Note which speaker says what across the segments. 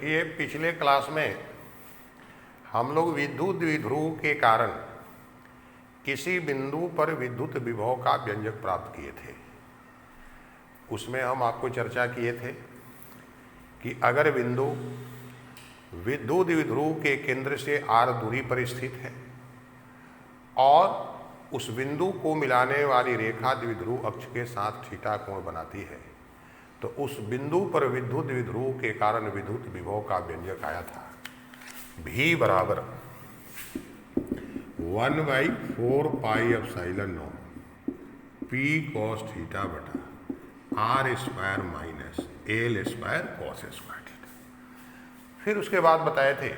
Speaker 1: देखिए, पिछले क्लास में हम लोग विद्युत द्विध्रुव के कारण किसी बिंदु पर विद्युत विभव का व्यंजक प्राप्त किए थे। उसमें हम आपको चर्चा किए थे कि अगर बिंदु विद्युत द्विध्रुव के केंद्र से r दूरी पर स्थित है और उस बिंदु को मिलाने वाली रेखा द्विध्रुव अक्ष के साथ थीटा कोण बनाती है, तो उस बिंदु पर विद्युत द्विध्रुव के कारण विद्युत विभव का व्यंजक आया था। V बराबर 1/4 pi epsilon nought P cos theta बटा R square minus L square cos square theta. फिर उसके बाद बताए थे,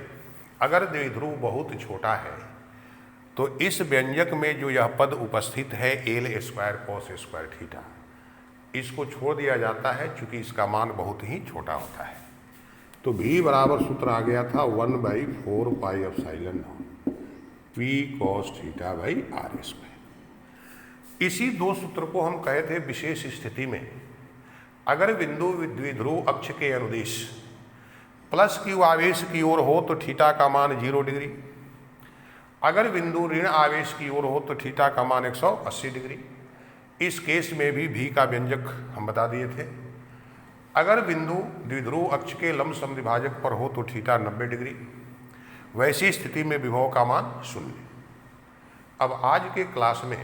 Speaker 1: अगर द्विध्रुव बहुत छोटा है तो इस व्यंजक में जो यह पद उपस्थित है L square cos square theta, इसको छोड़ दिया जाता है चूंकि इसका मान बहुत ही छोटा होता है। तो V बराबर सूत्र आ गया था 1/4 pi epsilon nought P cos theta by R square. इसी दो सूत्र को हम कहे थे विशेष स्थिति में अगर बिंदु द्विध्रुव अक्ष के अनुदिश प्लस Q आवेश की ओर हो तो थीटा का मान 0 डिग्री, अगर बिंदु ऋण आवेश की ओर हो तो थीटा का मान 180 डिग्री। इस केस में भी V का व्यंजक हम बता दिए थे। अगर बिंदु द्विध्रुव अक्ष के लंब समद्विभाजक पर हो तो थीटा 90 डिग्री। वैसी स्थिति में विभव का मान 0। अब आज के क्लास में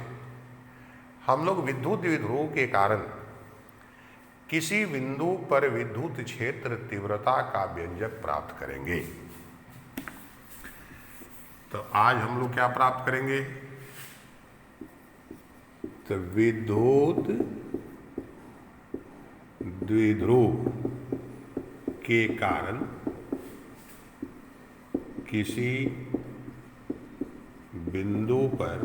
Speaker 1: हम लोग विद्युत द्विध्रुव के कारण किसी बिंदु पर विद्युत क्षेत्र तीव्रता का व्यंजक प्राप्त करेंगे। तो आज हम लोग क्या प्राप्त करेंगे? तो विद्युत द्विध्रुव के कारण किसी बिंदु पर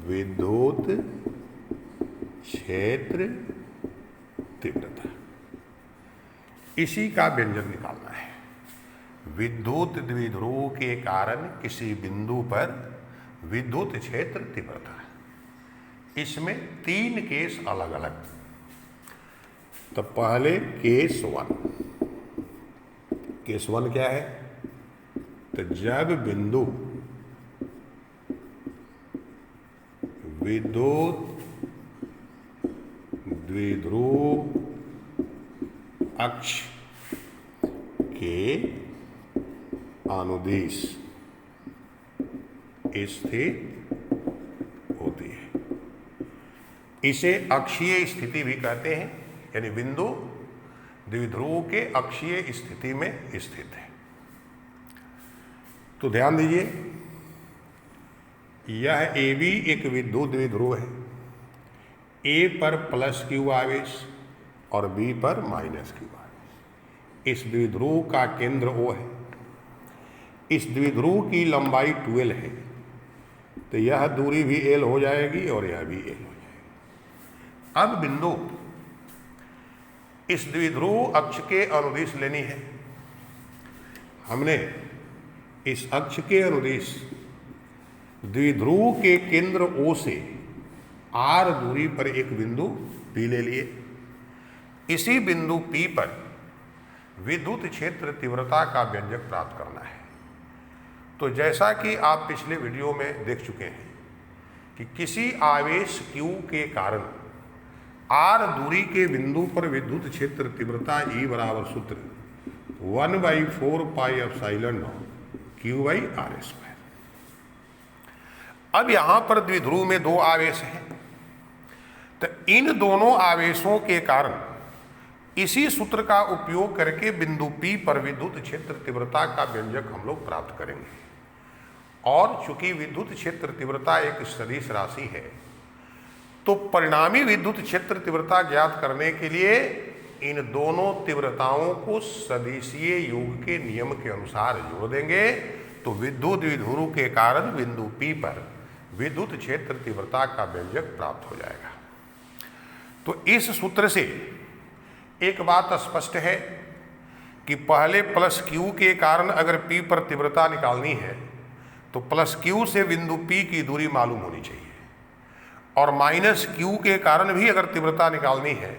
Speaker 1: विद्युत क्षेत्र तीव्रता, इसी का व्यंजक निकालना है। विद्युत द्विध्रुव के कारण किसी बिंदु पर विद्युत क्षेत्र तीव्रता, इसमें 3 केस अलग अलग। तो पहले केस 1, केस 1 क्या है? तो जब बिंदु विद्युत द्विध्रुव अक्ष के अनुदिश स्थित होती है, इसे अक्षीय स्थिति भी कहते हैं, यानी बिंदु द्विध्रुव के अक्षीय स्थिति में स्थित है। तो ध्यान दीजिए, यह AB एक विद्युत द्विध्रुव है। A पर प्लस Q आवेश और B पर माइनस Q आवेश। इस द्विध्रुव का केंद्र O है। इस द्विध्रुव की लंबाई 12 है, तो यह दूरी भी L हो जाएगी और यह भी L हो जाएगी। अब बिंदु इस द्विध्रुव अक्ष के अनुदिश लेनी है। हमने इस अक्ष के अनुदिश द्विध्रुव के केंद्र O से R दूरी पर एक बिंदु P ले लिए। इसी बिंदु P पर विद्युत क्षेत्र तीव्रता का व्यंजक प्राप्त करना है। तो जैसा कि आप पिछले वीडियो में देख चुके हैं कि किसी आवेश Q के कारण R दूरी के बिंदु पर विद्युत क्षेत्र तीव्रता E बराबर सूत्र 1/4 pi epsilon nought Q by R square. अब यहां पर द्विध्रुव में 2 आवेश हैं, तो इन दोनों आवेशों के कारण इसी सूत्र का उपयोग करके बिंदु P पर विद्युत क्षेत्र तीव्रता का व्यंजक हम लोग प्राप्त करेंगे। और चूंकि विद्युत क्षेत्र तीव्रता एक सदिश राशि है, तो परिणामी विद्युत क्षेत्र तीव्रता ज्ञात करने के लिए इन दोनों तीव्रताओं को सदिशीय योग के नियम के अनुसार जोड़ देंगे, तो विद्युत द्विध्रुव के कारण बिंदु P पर विद्युत क्षेत्र तीव्रता का व्यंजक प्राप्त हो जाएगा। तो इस सूत्र से एक बात स्पष्ट है कि पहले प्लस Q के कारण अगर P पर तीव्रता निकालनी है तो प्लस Q से बिंदु P की दूरी मालूम होनी चाहिए, और माइनस Q के कारण भी अगर तीव्रता निकालनी है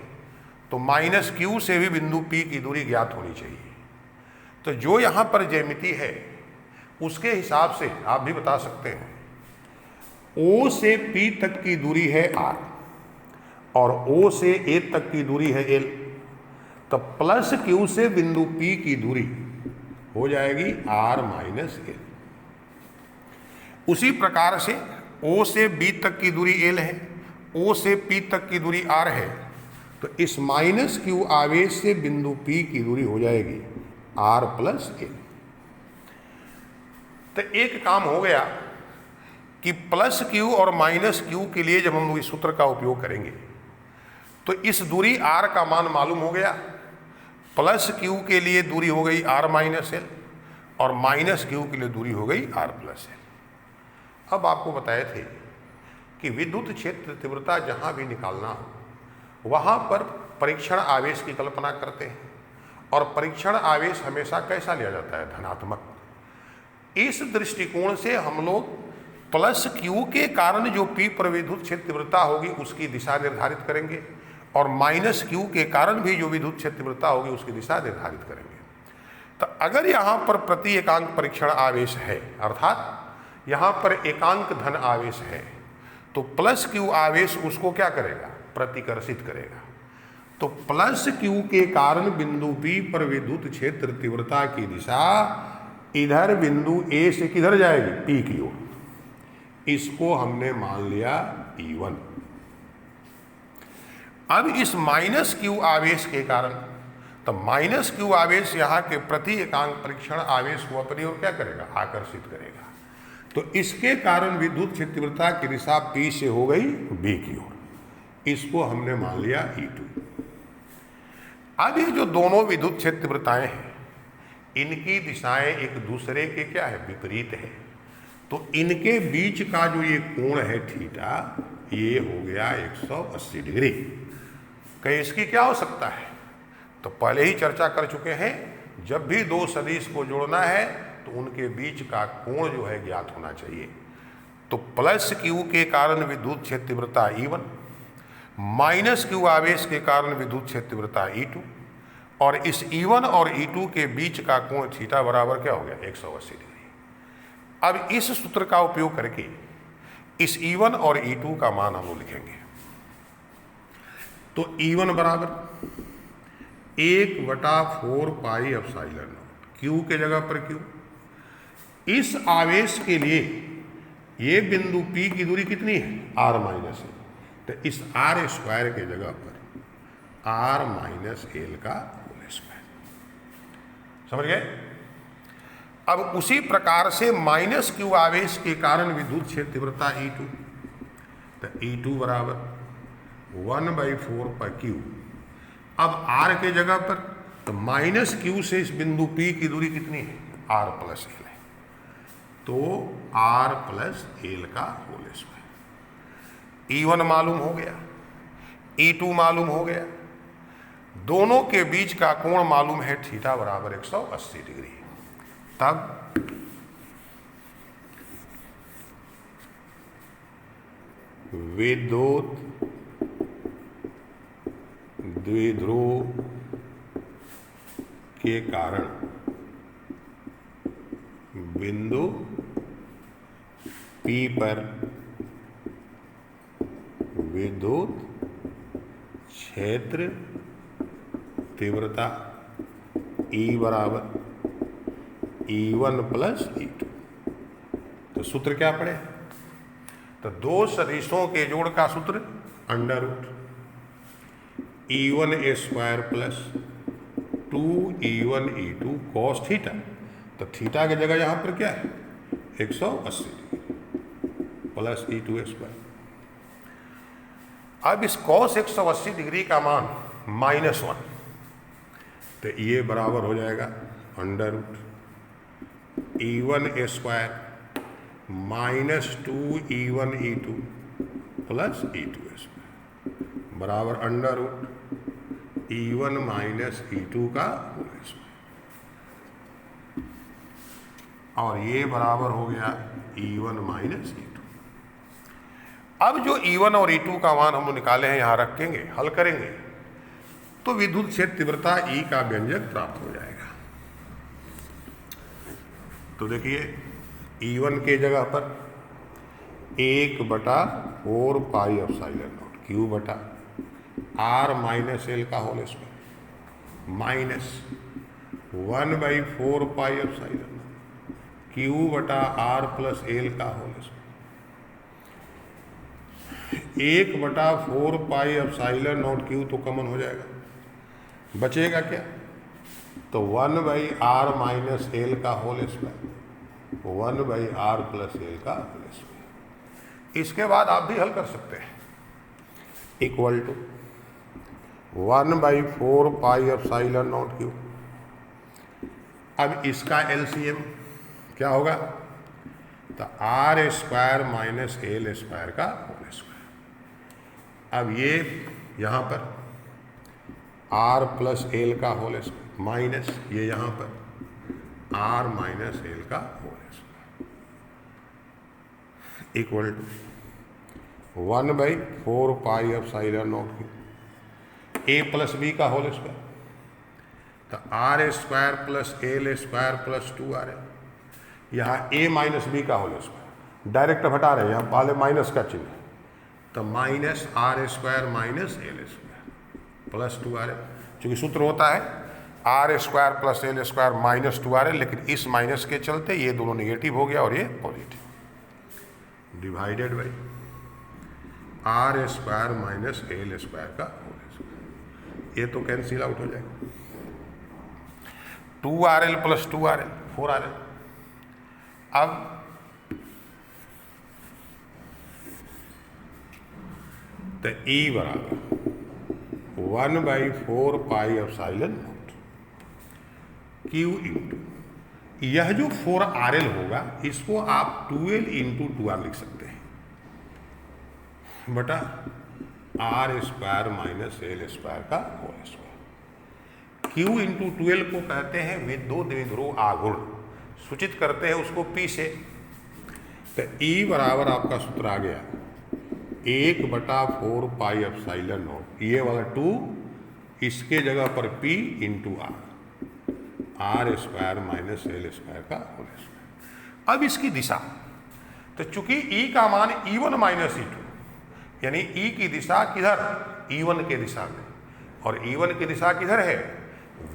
Speaker 1: तो माइनस क्यू से भी बिंदु P की दूरी ज्ञात होनी चाहिए। तो जो यहाँ पर ज्यामिति है उसके हिसाब से आप भी बता सकते हैं, O से P तक की दूरी है R और O से A तक की दूरी है L, तो प्लस Q से बिंदु P की दूरी हो जाएगी R माइनस L। उसी प्रकार से O से B तक की दूरी L है, O से P तक की दूरी R है, तो इस माइनस Q आवेश से बिंदु P की दूरी हो जाएगी R प्लस L। तो एक काम हो गया कि प्लस Q और माइनस Q के लिए जब हम इस सूत्र का उपयोग करेंगे तो इस दूरी R का मान मालूम हो गया, प्लस Q के लिए दूरी हो गई R माइनस L और माइनस Q के लिए दूरी हो गई R प्लस L। अब आपको बताए थे कि विद्युत क्षेत्र तीव्रता जहाँ भी निकालना हो वहाँ पर परीक्षण आवेश की कल्पना करते हैं, और परीक्षण आवेश हमेशा कैसा लिया जाता है, धनात्मक। इस दृष्टिकोण से हम लोग प्लस Q के कारण जो P पर विद्युत क्षेत्र तीव्रता होगी उसकी दिशा निर्धारित करेंगे, और माइनस Q के कारण भी जो विद्युत क्षेत्र तीव्रता होगी उसकी दिशा निर्धारित करेंगे। तो अगर यहाँ पर प्रति एकांक परीक्षण आवेश है, अर्थात यहाँ पर एकांक धन आवेश है, तो प्लस Q आवेश उसको क्या करेगा, प्रतिकर्षित करेगा। तो प्लस Q के कारण बिंदु P पर विद्युत क्षेत्र तीव्रता की दिशा इधर बिंदु A से किधर जाएगी, P की ओर। इसको हमने मान लिया E1। अब इस माइनस Q आवेश के कारण, तो माइनस Q आवेश यहाँ के प्रति एकांक परीक्षण आवेश को अपनी ओर क्या करेगा, आकर्षित करेगा। तो इसके कारण विद्युत क्षेत्र तीव्रता की दिशा P से हो गई B की ओर। इसको हमने मान लिया E2। अब ये जो दोनों विद्युत क्षेत्र तीव्रताएं हैं इनकी दिशाएं एक दूसरे के क्या है, विपरीत है। तो इनके बीच का जो ये कोण है थीटा, ये हो गया 180 डिग्री। कहीं इसकी क्या हो सकता है, तो पहले ही चर्चा कर चुके हैं, जब भी दो सदिश को जोड़ना है तो उनके बीच का कोण जो है ज्ञात होना चाहिए। तो प्लस Q के कारण विद्युत क्षेत्र तीव्रता E1, माइनस Q आवेश के कारण विद्युत क्षेत्र तीव्रता E2, और इस E1 और E2 के बीच का कोण थीटा बराबर क्या हो गया, 180 डिग्री। अब इस सूत्र का उपयोग करके इस E1 और E2 का मान हम लोग लिखेंगे। तो E1 बराबर 1/4 पाई एप्सिलॉन नॉट, Q के जगह पर Q। इस आवेश के लिए ये बिंदु P की दूरी कितनी है, R माइनस L, तो इस R स्क्वायर के जगह पर R माइनस L का होल स्क्वायर। समझ गए। अब उसी प्रकार से माइनस Q आवेश के कारण विद्युत क्षेत्र तीव्रता E2, तो E2 बराबर 1/4 पर Q। अब R के जगह पर तो माइनस Q से इस बिंदु P की दूरी कितनी है, R प्लस L है, तो R प्लस L का होल स्क्वायर। E1 मालूम हो गया, E2 मालूम हो गया, दोनों के बीच का कोण मालूम है थीटा बराबर 180 डिग्री। तब विद्युत द्विध्रुव के कारण बिंदु P पर विद्युत क्षेत्र तीव्रता E बराबर E1 प्लस E2। तो सूत्र क्या पड़े, तो दो सदिशों के जोड़ का सूत्र under root E1 square plus 2E1 E2 cos theta. तो थीटा की जगह यहाँ पर क्या है, 180 डिग्री प्लस E2 स्क्वायर। अब इस कॉस 180 डिग्री का मान -1, तो ये बराबर हो जाएगा under root E1 square minus 2E1 E2 plus E2 square बराबर under root E1 minus E2 का होल स्क्वायर, और ये बराबर हो गया E1 माइनस E2। अब जो E1 और E2 का मान हम लोग निकाले हैं यहाँ रखेंगे, हल करेंगे, तो विद्युत क्षेत्र तीव्रता E का व्यंजक प्राप्त हो जाएगा। तो देखिए E1 के जगह पर 1/4 पाई एप्सिलॉन नॉट Q बटा R माइनस L का whole square minus 1/4 pi epsilon Q बटा R प्लस L का whole square 1/4 pi epsilon nought Q तो कॉमन हो जाएगा, बचेगा क्या? तो 1/R माइनस L का whole square 1/R plus L का होल स्क्वायर। इसके बाद आप भी हल कर सकते हैं, equal to 1/4 pi epsilon nought Q। अब इसका LCM क्या होगा? तो R square minus L square का होल स्क्वायर। अब ये यहाँ पर R प्लस L का होल स्क्वायर माइनस ये यहाँ पर R माइनस L का whole square equal to 1/4 pi epsilon nought Q A plus B का होल स्क्वायर। तो R square plus L square plus 2R यहाँ A माइनस B का whole square direct हटा रहे हैं, यहाँ पहले माइनस का चिन्ह, तो minus R square minus L square plus 2R। चूंकि सूत्र होता है R square plus L square minus 2R, लेकिन इस माइनस के चलते ये दोनों निगेटिव हो गया और ये positive, divided by R square minus L square का होल स्क्वायर। ये तो कैंसिल आउट हो जाएगा, 2RL प्लस 2RL 4RL। अब तो E बराबर 1/4 pi epsilon nought Q into यह जो 4RL होगा इसको आप 2L इंटू 2R लिख सकते हैं बटा R square minus L square का whole square. Q into 2L को कहते हैं विद्युत द्विध्रुव आघूर्ण, सूचित करते हैं उसको P से। तो E बराबर आपका सूत्र आ गया 1/4 पाई एप्सिलॉन नॉट, ये वाला 2 इसके जगह पर P into R square minus L square का होल स्क्वायर। अब इसकी दिशा, तो चूंकि E का मान E1 माइनस E2 यानी E की दिशा किधर? E1 के दिशा में, और E1 की दिशा किधर है?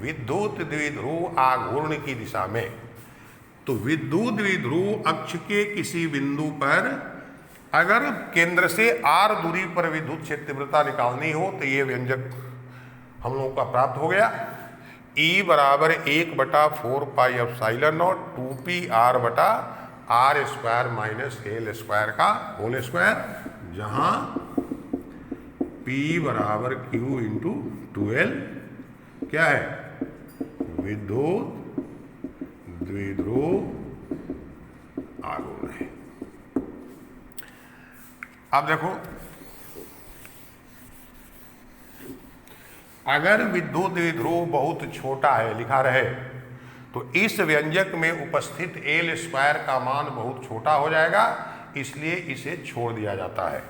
Speaker 1: विद्युत द्विध्रुव आघूर्ण की दिशा में। तो विद्युत द्विध्रुव अक्ष के किसी बिंदु पर अगर केंद्र से R दूरी पर विद्युत क्षेत्र तीव्रता निकालनी हो तो ये व्यंजक हम लोगों का प्राप्त हो गया। E बराबर 1/4 पाई एप्सिलॉन नॉट 2PR बटा R square minus L square का होल स्क्वायर, जहाँ P बराबर Q इंटू 2L क्या है? विद्युत द्विध्रुव आघूर्ण है। अब देखो, अगर विद्युत द्विध्रुव बहुत छोटा है लिखा रहे तो इस व्यंजक में उपस्थित L स्क्वायर का मान बहुत छोटा हो जाएगा, इसलिए इसे छोड़ दिया जाता है।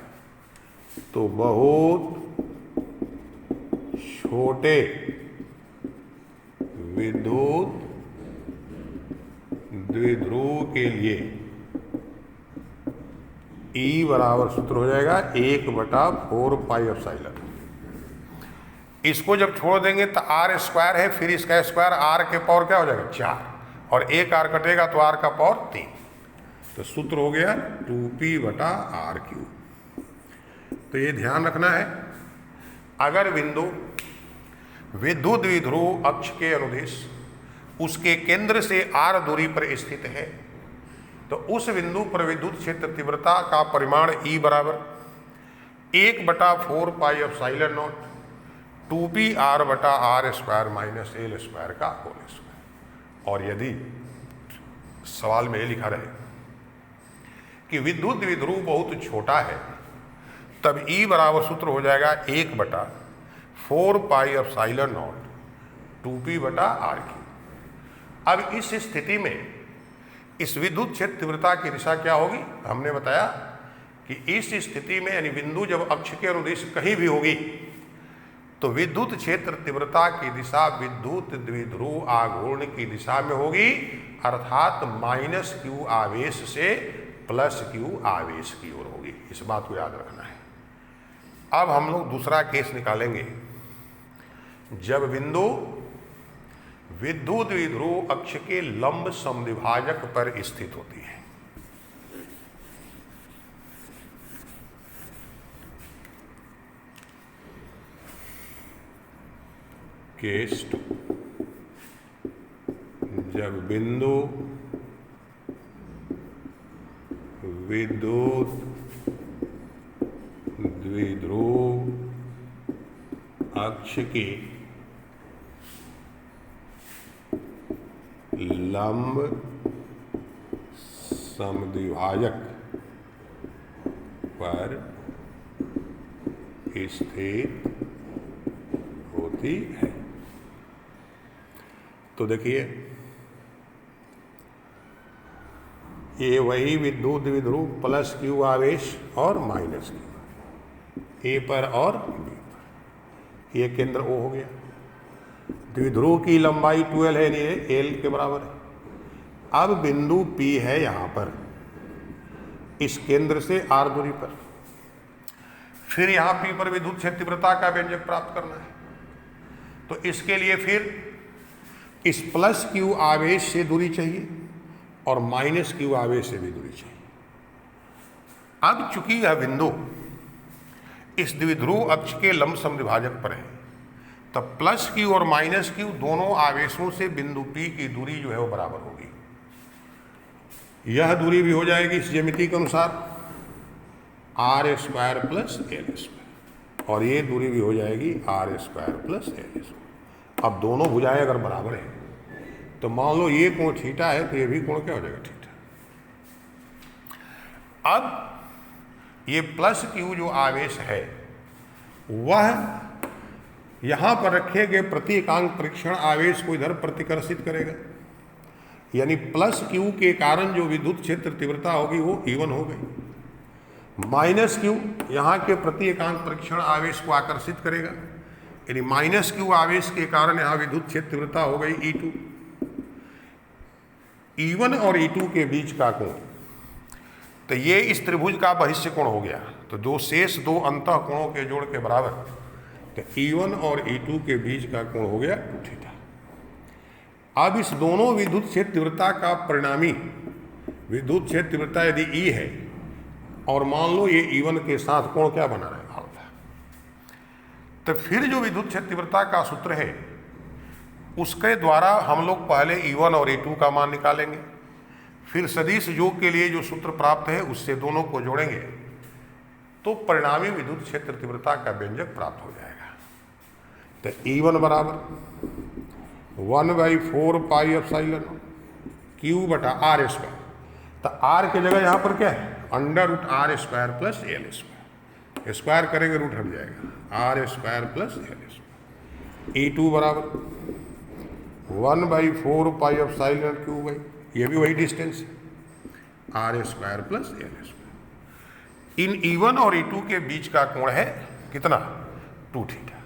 Speaker 1: तो बहुत छोटे विद्युत द्विध्रुव के लिए E बराबर सूत्र हो जाएगा 1/4 पाई एप्सिलॉन। इसको जब छोड़ देंगे तो R स्क्वायर है, फिर इसका स्क्वायर R के पावर क्या हो जाएगा? 4, और एक R कटेगा तो R का पावर 3। तो सूत्र हो गया 2P बटा RQ। तो ये ध्यान रखना है, अगर बिंदु विद्युत द्विध्रुव अक्ष के अनुदिश उसके केंद्र से R दूरी पर स्थित है तो उस बिंदु पर विद्युत क्षेत्र तीव्रता का परिमाण E बराबर 1/4 पाई एप्सिलॉन नॉट 2PR बटा R square minus L square का होल स्क्वायर। और यदि सवाल में लिखा रहे कि विद्युत द्विध्रुव बहुत छोटा है तब E बराबर सूत्र हो जाएगा 1/4 पाई एप्सिलॉन नॉट 2P बटा RQ। अब इस स्थिति में इस विद्युत क्षेत्र तीव्रता की दिशा क्या होगी? हमने बताया कि इस स्थिति में यानी बिंदु जब अक्ष के अनुदिश कहीं भी होगी तो विद्युत क्षेत्र तीव्रता की दिशा विद्युत द्विध्रुव आघूर्ण की दिशा में होगी, अर्थात माइनस क्यू आवेश से प्लस क्यू आवेश की ओर होगी। इस बात को याद रखना है। अब हम लोग दूसरा केस निकालेंगे। जब बिंदु विद्युत द्विध्रुव अक्ष के लंब समद्विभाजक पर स्थित होती है। केस 2, जब बिंदु विद्युत द्विध्रुव अक्ष के लंब समद्विभाजक पर स्थित होती है। तो देखिए, ये वही विद्युत द्विध्रुव प्लस क्यू आवेश और माइनस क्यू, ए पर और बी पर। ये केंद्र ओ हो गया। द्विध्रुव की लंबाई 12 है, ये एल के बराबर है। अब बिंदु P है यहां पर, इस केंद्र से r दूरी पर। फिर यहां P पर विद्युत क्षेत्र तीव्रता का व्यंजक प्राप्त करना है। तो इसके लिए फिर इस प्लस क्यू आवेश से दूरी चाहिए और माइनस क्यू आवेश से भी दूरी चाहिए। अब चूंकि यह बिंदु इस द्विध्रुव अक्ष के लंब समद्विभाजक पर है, तब प्लस क्यू और माइनस क्यू दोनों आवेशों से बिंदु P की दूरी जो है वो बराबर होगी। यह दूरी भी हो जाएगी इस ज्यामिति के अनुसार r square plus L square, और ये दूरी भी हो जाएगी r square plus L square. अब दोनों भुजाएं अगर बराबर है तो मान लो ये कोण थीटा है, तो ये भी कोण क्या हो जाएगा, थीटा। अब ये प्लस क्यू जो आवेश है वह यहां पर रखे गए प्रति एकांक परीक्षण आवेश को इधर प्रतिकर्षित करेगा, यानी प्लस क्यू के कारण जो विद्युत क्षेत्र तीव्रता होगी वो E1 हो गई। माइनस क्यू यहाँ के प्रति एकांक परीक्षण आवेश को आकर्षित करेगा, यानी माइनस क्यू आवेश के कारण यहाँ विद्युत क्षेत्र तीव्रता हो गई E2। E1 और E2 के बीच का कोण, तो ये इस त्रिभुज का बहिष्य कोण हो गया। तो जो शेष दो अंतः कोणों के जोड़ के बराबर, तो E1 और E2 के बीच का कोण हो गया थीटा। अब इस दोनों विद्युत क्षेत्र तीव्रता का परिणामी विद्युत क्षेत्र तीव्रता यदि E है और मान लो ये E1 के साथ कोण क्या बना रहेगा, अल्फा, तो फिर जो विद्युत क्षेत्र तीव्रता का सूत्र है उसके द्वारा हम लोग पहले E1 और E2 का मान निकालेंगे, फिर सदिश योग के लिए जो सूत्र प्राप्त है उससे दोनों को जोड़ेंगे, तो परिणामी विद्युत क्षेत्र तीव्रता का व्यंजक प्राप्त हो जाएगा। तो E1 बराबर 1/4 पाई एप्सिलॉन Q बटा R स्क्वायर। तो R की जगह यहाँ पर क्या है, √R square plus L square. Square करेंगे रूट हट जाएगा, R square plus L square. E2 बराबर 1/4 पाई एप्सिलॉन Q बाई, ये भी वही डिस्टेंस है, R square plus L square. इन E1 और E2 के बीच का कोण है कितना, 2 थीटा।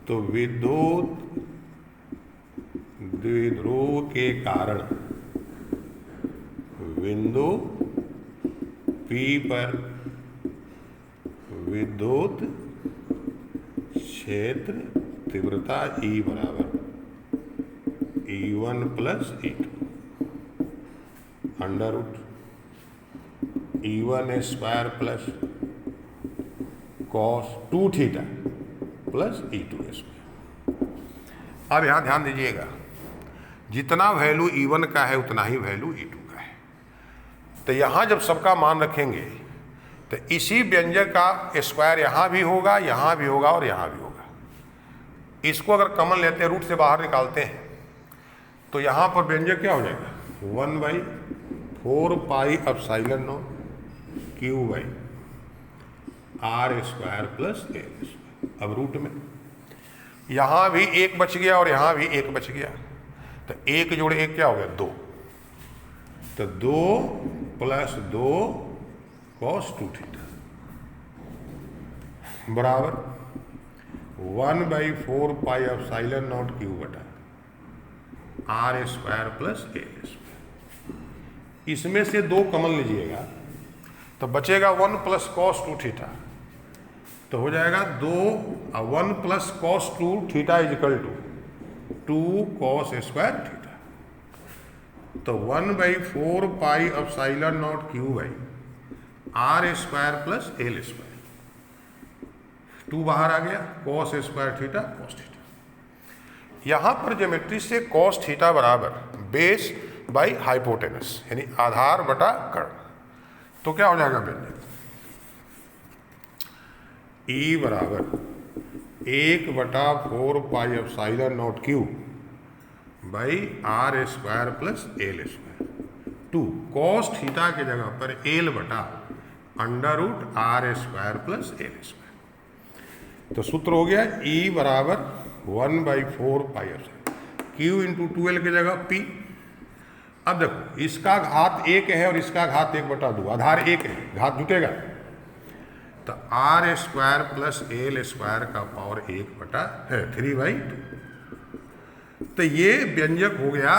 Speaker 1: तो विद्युत द्विध्रुव के कारण बिंदु P पर विद्युत क्षेत्र तीव्रता E बराबर E1 plus E2 √ E1 square plus cos 2 theta plus E2 square. अब यहाँ ध्यान दीजिएगा, जितना वैल्यू E1 का है उतना ही वैल्यू E2 का है। तो यहाँ जब सबका मान रखेंगे तो इसी व्यंजक का स्क्वायर यहाँ भी होगा, यहाँ भी होगा और यहाँ भी होगा। इसको अगर कॉमन लेते हैं, रूट से बाहर निकालते हैं, तो यहाँ पर व्यंजक क्या हो जाएगा, 1/4 pi epsilon nought Q by R square plus L square. अब रूट में यहाँ भी एक बच गया और यहाँ भी एक बच गया, तो 1 जोड़े 1 क्या हो गया, 2। तो 2 + 2 cos 2 थीटा। बराबर 1/4 पाई एप्सिलॉन नॉट क्यू बटा R square plus L square. इसमें से 2 कॉमन लीजिएगा तो बचेगा 1 प्लस कॉस 2 थीटा, तो हो जाएगा 1 plus cos 2 theta is equal to 2 cos square theta. तो 1/4 pi epsilon nought Q by are square plus L square, 2 बाहर आ गया, cos square theta cos theta. यहां पर ज्योमेट्री से कॉस थीटा बराबर बेस बाई हाइपोटेनस यानी आधार बटा कर्ण, तो क्या हो जाएगा व्यंजक E बराबर 1/4 pi epsilon nought Q by are square plus L square, 2 cos theta के जगह पर एल बटा under root R square plus L square. तो सूत्र हो गया E बराबर 1/4 pi epsilon Q into 2L की जगह P। अब देखो इसका घात 1 है और इसका घात 1/2, आधार 1 है, घात जुटेगा तो R square plus L square का पावर 1/3/2। तो ये व्यंजक हो गया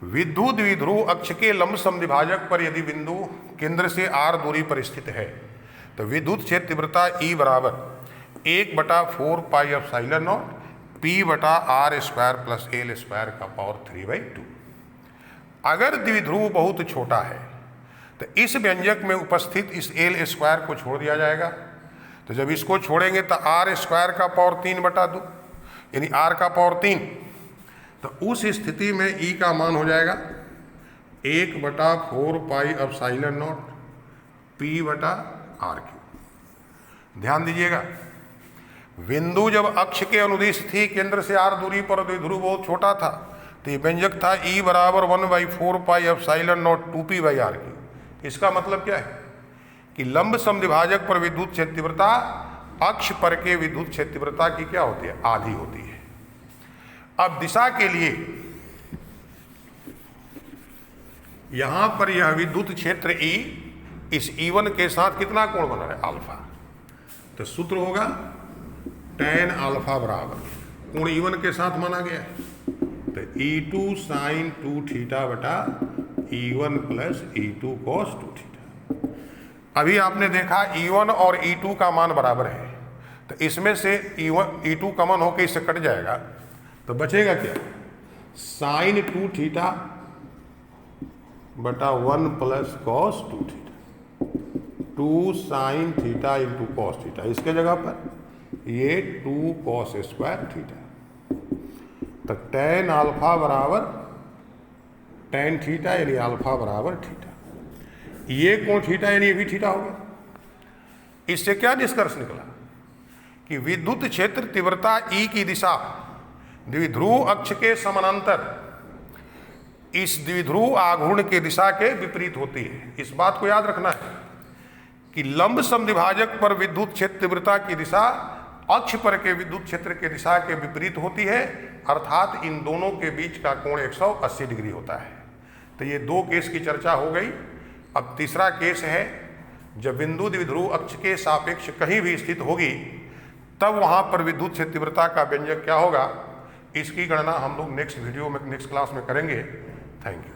Speaker 1: विद्युत द्विध्रुव अक्ष के लंब समद्विभाजक पर यदि बिंदु केंद्र से r दूरी पर स्थित है तो विद्युत क्षेत्र तीव्रता E बराबर 1/4 पाई एप्सिलॉन नॉट P बटा R square plus L square का पावर 3/2। अगर द्विध्रुव बहुत छोटा है तो इस व्यंजक में उपस्थित इस एल स्क्वायर को छोड़ दिया जाएगा, तो जब इसको छोड़ेंगे तो आर स्क्वायर का पावर 3/2 यानी आर का पावर 3, तो उस स्थिति में ई का मान हो जाएगा 1/4 पाई एप्सिलॉन नॉट पी बटा आर क्यू। ध्यान दीजिएगा बिंदु जब अक्ष के अनुदिश थी, केंद्र से आर दूरी पर द्विध्रुव बहुत छोटा था, तो ये व्यंजक था ई बराबर 1/4 pi epsilon nought 2p by R Q. इसका मतलब क्या है कि लंब समद्विभाजक पर विद्युत क्षेत्र तीव्रता अक्ष पर के विद्युत क्षेत्र तीव्रता की क्या होती है, आधी होती है। अब दिशा के लिए यहां पर यह विद्युत क्षेत्र E इस E1 के साथ कितना कोण बना है, अल्फा। तो सूत्र होगा tan अल्फा बराबर कोण E1 के साथ माना गया है तो E2 साइन 2 थीटा बटा E1 plus E2 cos 2 theta. अभी आपने देखा E1 और E2 का मान बराबर है, तो इसमें से E2 कॉमन होकर इससे कट जाएगा, तो बचेगा क्या, साइन 2 थीटा बटा 1 plus cos 2 theta, 2 sine theta into cos theta, इसके जगह पर ये 2 कॉस स्क्वायर थीटा। तो tan अल्फा बराबर tan थीटा यानी अल्फा बराबर थीटा, ये कोण थीटा यानी ये भी थीटा हो गया। इससे क्या निष्कर्ष निकला कि विद्युत क्षेत्र तीव्रता E की दिशा द्विध्रुव अक्ष के समानांतर इस द्विध्रुव आघूर्ण के दिशा के विपरीत होती है। इस बात को याद रखना है कि लंब समद्विभाजक पर विद्युत क्षेत्र तीव्रता की दिशा अक्ष पर के विद्युत क्षेत्र के दिशा के विपरीत होती है, अर्थात इन दोनों के बीच का कोण 180 डिग्री होता है। तो ये 2 केस की चर्चा हो गई। अब तीसरा केस है जब बिंदु द्विध्रुव अक्ष के सापेक्ष कहीं भी स्थित होगी तब वहां पर विद्युत क्षेत्र तीव्रता का व्यंजक क्या होगा, इसकी गणना हम लोग नेक्स्ट वीडियो में नेक्स्ट क्लास में करेंगे। Thank you.